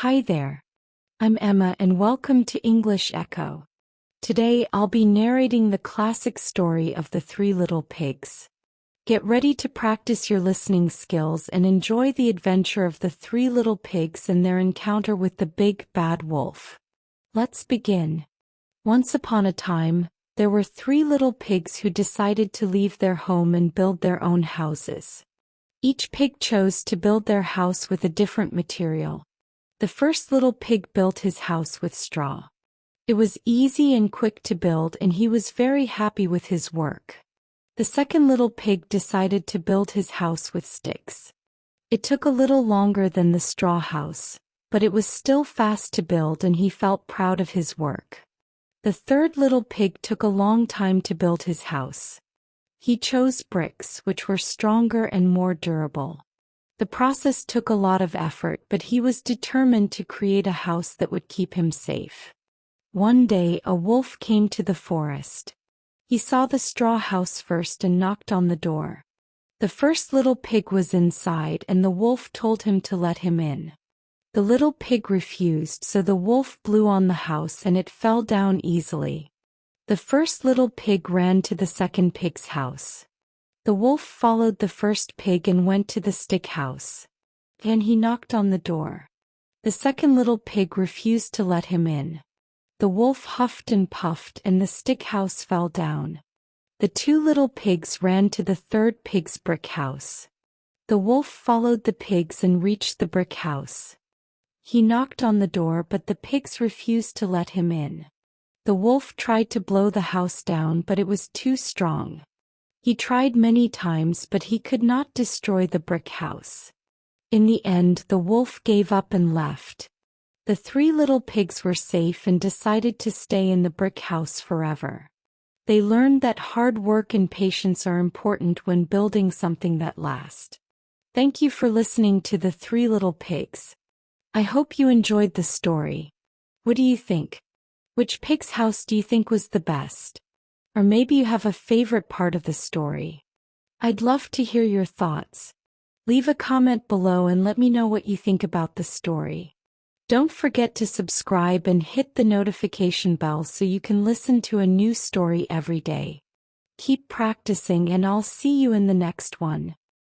Hi there. I'm Emma and welcome to English Echo. Today I'll be narrating the classic story of the Three Little Pigs. Get ready to practice your listening skills and enjoy the adventure of the three little pigs and their encounter with the big bad wolf. Let's begin. Once upon a time, there were three little pigs who decided to leave their home and build their own houses. Each pig chose to build their house with a different material. The first little pig built his house with straw. It was easy and quick to build and he was very happy with his work. The second little pig decided to build his house with sticks. It took a little longer than the straw house, but it was still fast to build and he felt proud of his work. The third little pig took a long time to build his house. He chose bricks, which were stronger and more durable. The process took a lot of effort, but he was determined to create a house that would keep him safe. One day a wolf came to the forest. He saw the straw house first and knocked on the door. The first little pig was inside and the wolf told him to let him in. The little pig refused, so the wolf blew on the house and it fell down easily. The first little pig ran to the second pig's house. The wolf followed the first pig and went to the stick house. And he knocked on the door. The second little pig refused to let him in. The wolf huffed and puffed and the stick house fell down. The two little pigs ran to the third pig's brick house. The wolf followed the pigs and reached the brick house. He knocked on the door but the pigs refused to let him in. The wolf tried to blow the house down but it was too strong. He tried many times but he could not destroy the brick house. In the end the wolf gave up and left. The three little pigs were safe and decided to stay in the brick house forever. They learned that hard work and patience are important when building something that lasts. Thank you for listening to the Three Little Pigs. I hope you enjoyed the story. What do you think? Which pig's house do you think was the best? Or maybe you have a favorite part of the story. I'd love to hear your thoughts. Leave a comment below and let me know what you think about the story. Don't forget to subscribe and hit the notification bell so you can listen to a new story every day. Keep practicing and I'll see you in the next one.